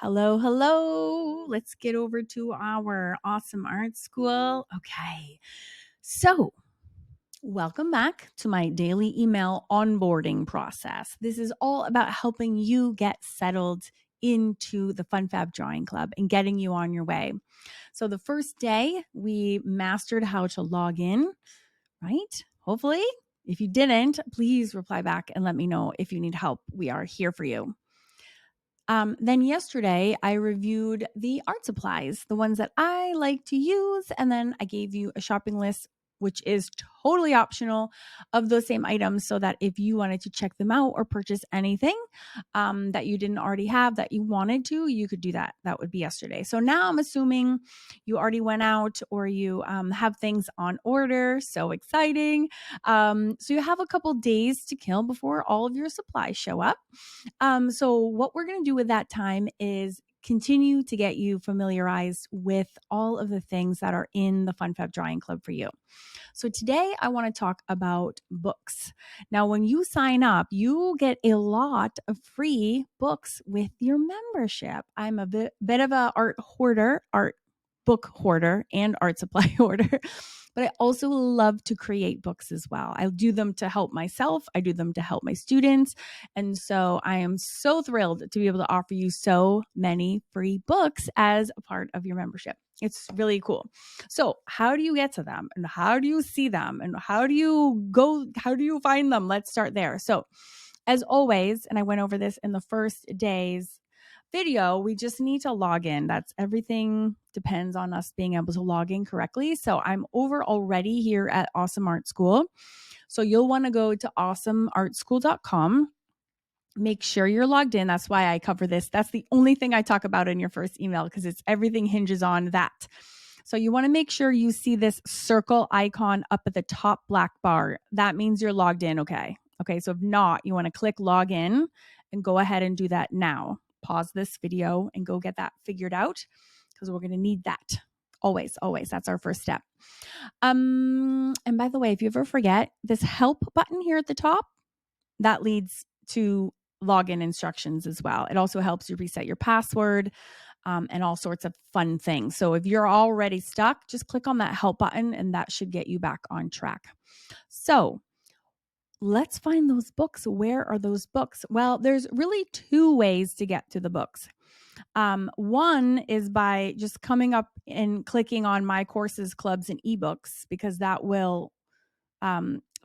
Hello, hello. Let's get over to our awesome art school. Okay. So, welcome back to my daily email onboarding process. This is all about helping you get settled into the Fun Fab Drawing Club and getting you on your way. So, the first day, we mastered how to log in, right? Hopefully. If you didn't, please reply back and let me know if you need help. We are here for you. Then yesterday, I reviewed the art supplies, the ones that I like to use, and then I gave you a shopping list, which is totally optional, of those same items, so that if you wanted to check them out or purchase anything that you didn't already have that you wanted to, you could do that. That would be yesterday. So now I'm assuming you already went out or you have things on order. So exciting. So you have a couple days to kill before all of your supplies show up. So what we're going to do with that time is continue to get you familiarized with all of the things that are in the Fun Fab Drawing Club for you. So today I want to talk about books. Now, when you sign up, you get a lot of free books with your membership. I'm a bit of a art book hoarder and art supply hoarder. But I also love to create books as well. I do them to help myself. I do them to help my students. And so I am so thrilled to be able to offer you so many free books as a part of your membership. It's really cool. So how do you get to them and how do you see them and how do you find them? Let's start there. So as always, and I went over this in the first day's video, we just need to log in. That's everything depends on us being able to log in correctly. So I'm over already here at Awesome Art School. So you'll want to go to awesomeartschool.com. Make sure you're logged in. That's why I cover this. That's the only thing I talk about in your first email because everything hinges on that. So you want to make sure you see this circle icon up at the top black bar. That means you're logged in. Okay. So if not, you want to click log in and go ahead and do that now. Pause this video and go get that figured out because we're going to need that. Always. That's our first step. And by the way, if you ever forget, this help button here at the top, that leads to login instructions as well. It also helps you reset your password and all sorts of fun things. So if you're already stuck, just click on that help button and that should get you back on track. So let's find those books. Where are those books? Well, there's really two ways to get to the books. One is by just coming up and clicking on my courses, clubs, and ebooks, because that will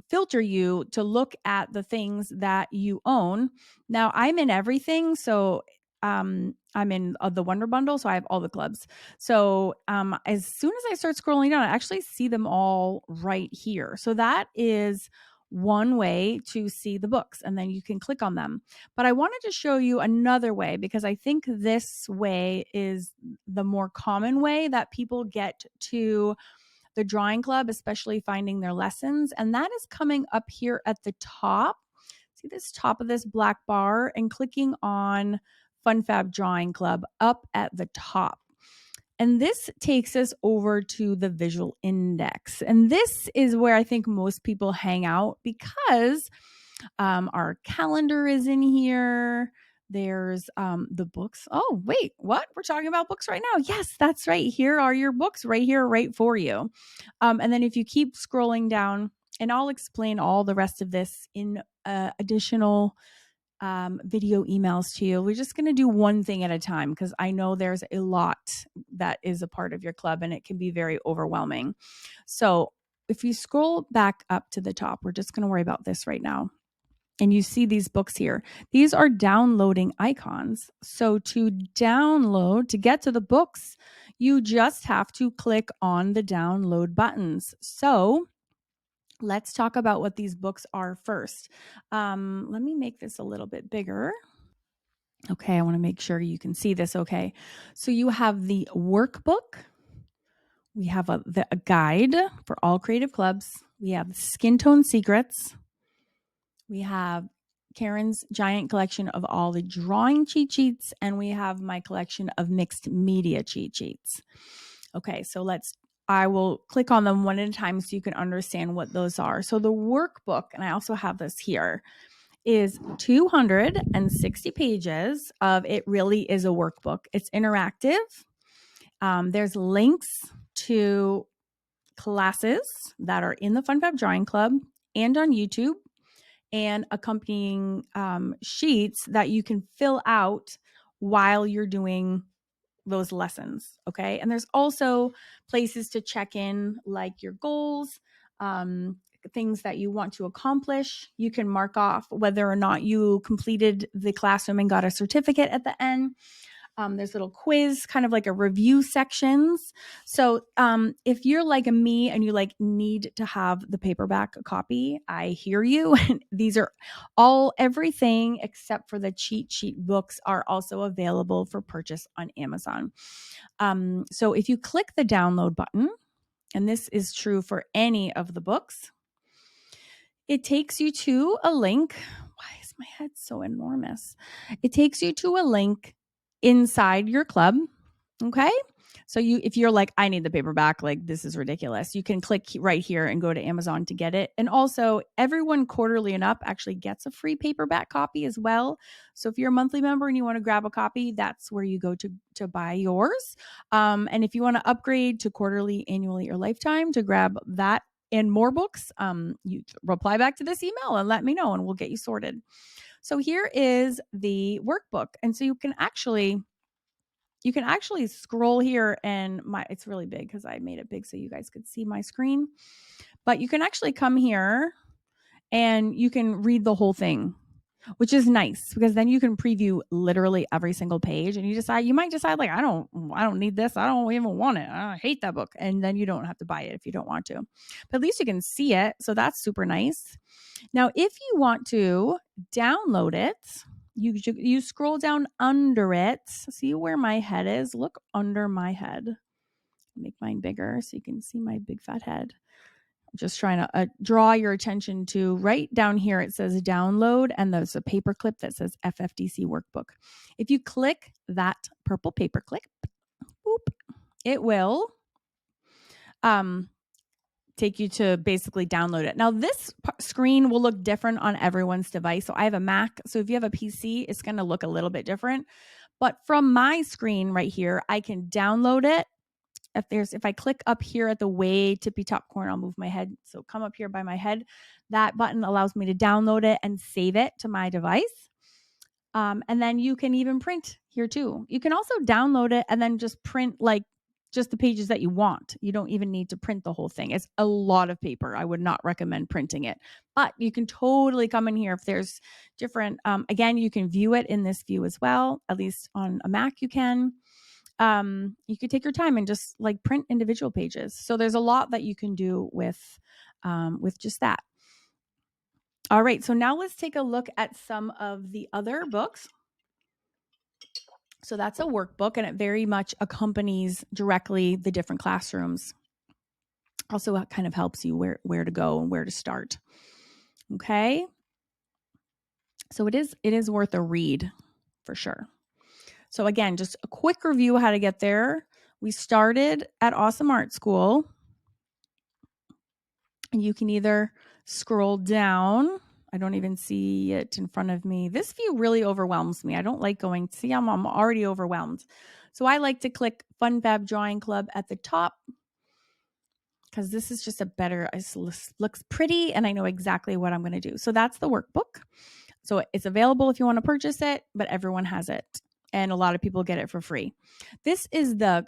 filter you to look at the things that you own. Now, I'm in everything. So I'm in the Wonder Bundle. So I have all the clubs. So as soon as I start scrolling down, I actually see them all right here. So that is one way to see the books, and then you can click on them. But I wanted to show you another way because I think this way is the more common way that people get to the drawing club, especially finding their lessons. And that is coming up here at the top. See this top of this black bar and clicking on Fun Fab Drawing Club up at the top. And this takes us over to the visual index. And this is where I think most people hang out because our calendar is in here. There's the books. Oh, wait, what? We're talking about books right now. Yes, that's right. Here are your books right here, right for you. And then if you keep scrolling down, and I'll explain all the rest of this in additional video emails to you. We're just going to do one thing at a time because I know there's a lot that is a part of your club and it can be very overwhelming. So if you scroll back up to the top, we're just going to worry about this right now. And you see these books here. These are downloading icons. So to download, to get to the books, you just have to click on the download buttons. So let's talk about what these books are first. Let me make this a little bit bigger. Okay, I want to make sure you can see this okay. So you have the workbook. We have a guide for all creative clubs. We have Skin Tone Secrets. We have Karen's giant collection of all the drawing cheat sheets, and we have my collection of mixed media cheat sheets. Okay, so I will click on them one at a time so you can understand what those are. So the workbook, and I also have this here, is 260 pages of it really is a workbook. It's interactive. There's links to classes that are in the FunFab Drawing Club and on YouTube, and accompanying sheets that you can fill out while you're doing those lessons. Okay. And there's also places to check in, like your goals, things that you want to accomplish. You can mark off whether or not you completed the classroom and got a certificate at the end. There's little quiz, kind of like a review sections. So if you're like me and you like need to have the paperback copy, I hear you. These are everything except for the cheat sheet books are also available for purchase on Amazon. So if you click the download button, and this is true for any of the books, it takes you to a link. Why is my head so enormous? It takes you to a link inside your club. Okay. So if you're like, I need the paperback, like this is ridiculous, you can click right here and go to Amazon to get it. And also everyone quarterly and up actually gets a free paperback copy as well. So if you're a monthly member and you want to grab a copy, that's where you go to buy yours. And if you want to upgrade to quarterly, annually, or lifetime to grab that and more books, you reply back to this email and let me know and we'll get you sorted. So here is the workbook. And so you can actually scroll here, and it's really big because I made it big so you guys could see my screen. But you can actually come here and you can read the whole thing, which is nice because then you can preview literally every single page, and you might decide like, I don't need this. I don't even want it. I hate that book. And then you don't have to buy it if you don't want to, but at least you can see it. So that's super nice. Now, if you want to download it, you scroll down under it. See where my head is? Look under my head. Make mine bigger so you can see my big fat head. I'm just trying to draw your attention to right down here. It says download, and there's a paperclip that says FFDC workbook. If you click that purple paperclip, it will take you to basically download it. Now, this screen will look different on everyone's device. So I have a Mac. So if you have a PC, it's going to look a little bit different. But from my screen right here, I can download it. If I click up here at the way tippy top corner, I'll move my head. So come up here by my head. That button allows me to download it and save it to my device. And then you can even print here too. You can also download it and then just print like just the pages that you want. You don't even need to print the whole thing. It's a lot of paper. I would not recommend printing it, but you can totally come in here if there's different, again, you can view it in this view as well. At least on a Mac, you can. You could take your time and just like print individual pages. So there's a lot that you can do with just that. All right. So now let's take a look at some of the other books. So that's a workbook, and it very much accompanies directly the different classrooms. Also, it kind of helps you where to go and where to start. Okay. So it is worth a read for sure. So again, just a quick review of how to get there. We started at Awesome Art School, and you can either scroll down. I don't even see it in front of me. This view really overwhelms me. I don't like going, see, I'm already overwhelmed. So I like to click FunFab Drawing Club at the top because this is just it looks pretty and I know exactly what I'm going to do. So that's the workbook. So it's available if you want to purchase it, but everyone has it. And a lot of people get it for free. This is the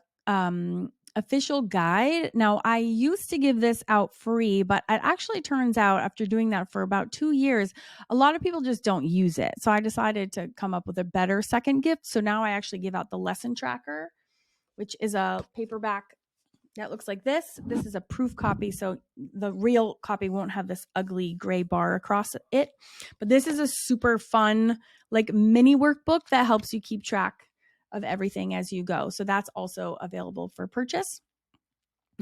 official guide. Now, I used to give this out free, but it actually turns out after doing that for about 2 years, a lot of people just don't use it. So I decided to come up with a better second gift. So now I actually give out the lesson tracker, which is a paperback that looks like this. This is a proof copy, so the real copy won't have this ugly gray bar across it. But this is a super fun, like mini workbook that helps you keep track of everything as you go. So that's also available for purchase.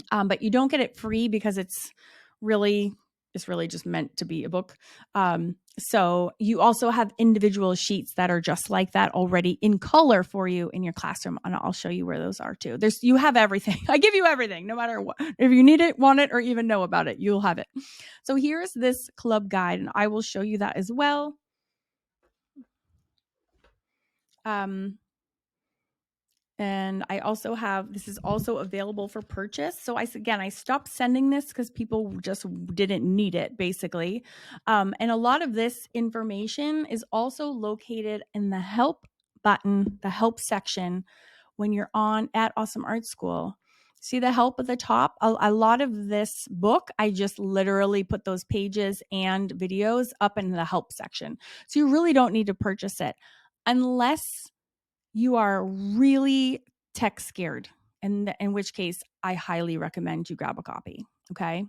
But you don't get it free because it's really just meant to be a book. So you also have individual sheets that are just like that already in color for you in your classroom. And I'll show you where those are too. You have everything. I give you everything, no matter what. If you need it, want it, or even know about it, you'll have it. So here's this club guide, and I will show you that as well. And I also have, this is also available for purchase. So I stopped sending this because people just didn't need it, basically. And a lot of this information is also located in the help button, the help section, when you're on at Awesome Art School. See the help at the top? A lot of this book, I just literally put those pages and videos up in the help section. So you really don't need to purchase it unless you are really tech scared, and in which case I highly recommend you grab a copy. Okay.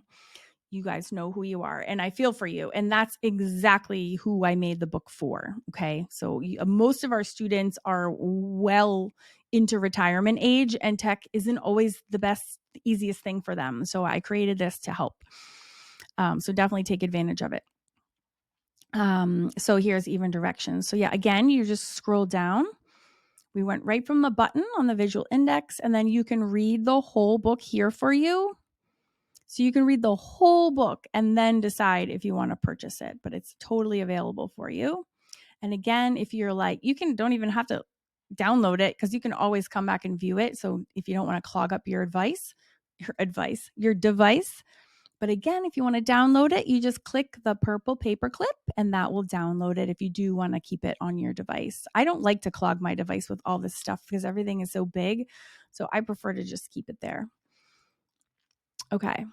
You guys know who you are, and I feel for you. And that's exactly who I made the book for. Okay. So most of our students are well into retirement age, and tech isn't always the best, easiest thing for them. So I created this to help. So definitely take advantage of it. So here's even directions. So yeah, again, you just scroll down. We went right from the button on the visual index, and then you can read the whole book here for you. So you can read the whole book and then decide if you want to purchase it, but it's totally available for you. And again, if you're like, don't even have to download it because you can always come back and view it. So if you don't want to clog up your device, but again, if you want to download it, you just click the purple paper clip and that will download it if you do want to keep it on your device. I don't like to clog my device with all this stuff because everything is so big. So I prefer to just keep it there. Okay.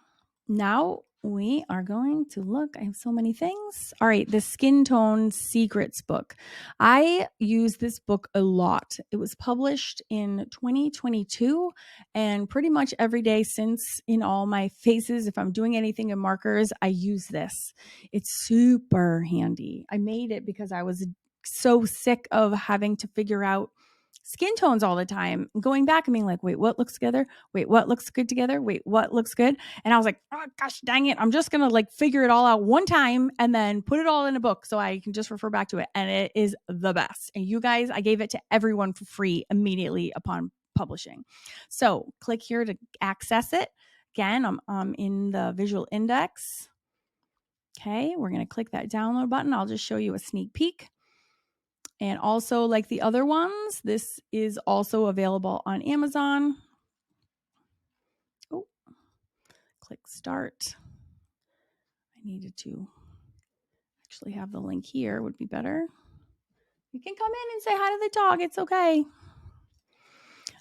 Now we are going to look. I have so many things. All right. The Skin Tone Secrets book. I use this book a lot. It was published in 2022, and pretty much every day since, in all my faces, if I'm doing anything in markers, I use this. It's super handy. I made it because I was so sick of having to figure out skin tones all the time, going back and being like, wait, what looks together? Wait, what looks good together? Wait, what looks good? And I was like, oh gosh, dang it. I'm just going to figure it all out one time and then put it all in a book so I can just refer back to it. And it is the best. And you guys, I gave it to everyone for free immediately upon publishing. So click here to access it. Again, I'm in the visual index. Okay, we're going to click that download button. I'll just show you a sneak peek. And also, like the other ones, this is also available on Amazon. Oh, click start. I needed to actually have the link here, would be better. You can come in and say hi to the dog. It's okay.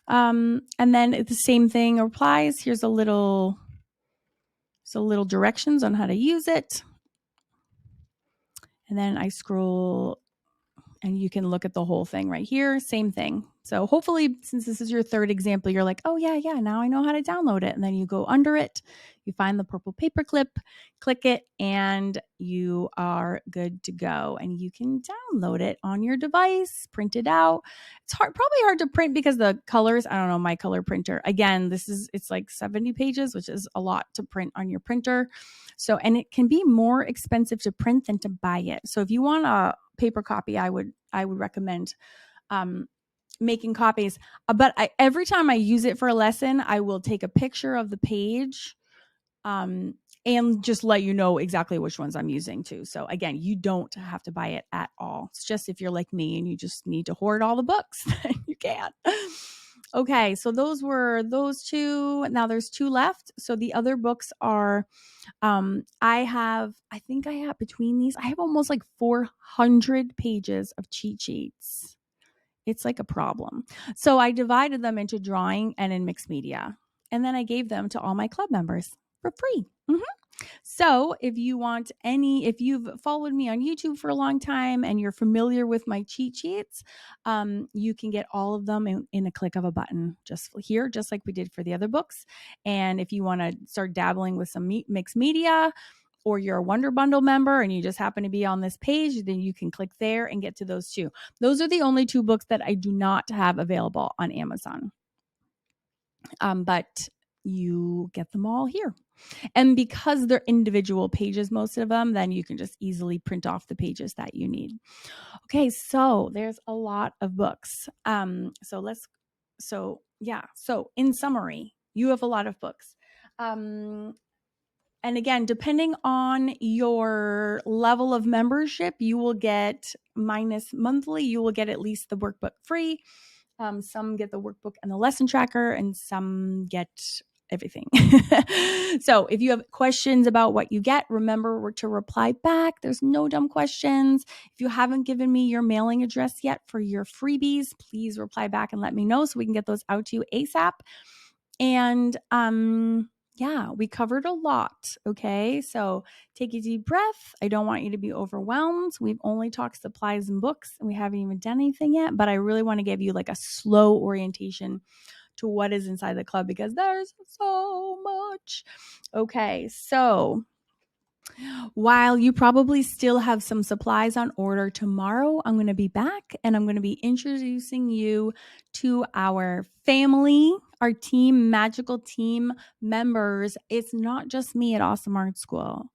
And then the same thing applies. Here's a little directions on how to use it. And then I scroll and you can look at the whole thing right here. Same thing. So hopefully, since this is your third example, you're like, oh yeah, now I know how to download it. And then you go under it, you find the purple paper clip, click it, and you are good to go. And you can download it on your device, print it out. It's probably hard to print because the colors, I don't know, my color printer. Again, it's like 70 pages, which is a lot to print on your printer. So, and it can be more expensive to print than to buy it. So if you want a paper copy, I would recommend making copies. But every time I use it for a lesson, I will take a picture of the page and just let you know exactly which ones I'm using too. So again, you don't have to buy it at all. It's just if you're like me and you just need to hoard all the books, you can. Okay, so those were those two. Now there's two left. So the other books are, I think I have between these, I have almost like 400 pages of cheat sheets. It's like a problem. So I divided them into drawing and in mixed media. And then I gave them to all my club members for free. So if you've followed me on YouTube for a long time and you're familiar with my cheat sheets, you can get all of them in a click of a button just here, just like we did for the other books. And if you want to start dabbling with some mixed media, or you're a Wonder Bundle member and you just happen to be on this page, then you can click there and get to those two. Those are the only two books that I do not have available on Amazon. But you get them all here. And because they're individual pages, most of them, then you can just easily print off the pages that you need. Okay, so there's a lot of books. So in summary, you have a lot of books. And again, depending on your level of membership, you will get minus monthly. You will get at least the workbook free. Some get the workbook and the lesson tracker, and some get everything. So if you have questions about what you get, remember to reply back. There's no dumb questions. If you haven't given me your mailing address yet for your freebies, please reply back and let me know so we can get those out to you ASAP. And yeah, we covered a lot. Okay. So take a deep breath. I don't want you to be overwhelmed. We've only talked supplies and books, and we haven't even done anything yet, but I really want to give you like a slow orientation to what is inside the club because there's so much. Okay. So while you probably still have some supplies on order, tomorrow I'm going to be back and I'm going to be introducing you to our family, our team, magical team members. It's not just me at Awesome Art School.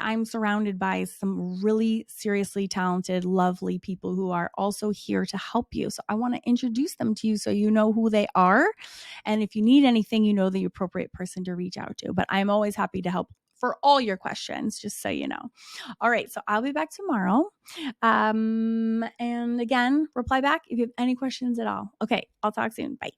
I'm surrounded by some really seriously talented, lovely people who are also here to help you. So I want to introduce them to you so you know who they are. And if you need anything, you know the appropriate person to reach out to. But I'm always happy to help for all your questions, just so you know. All right, so I'll be back tomorrow. And again, reply back if you have any questions at all. Okay, I'll talk soon. Bye.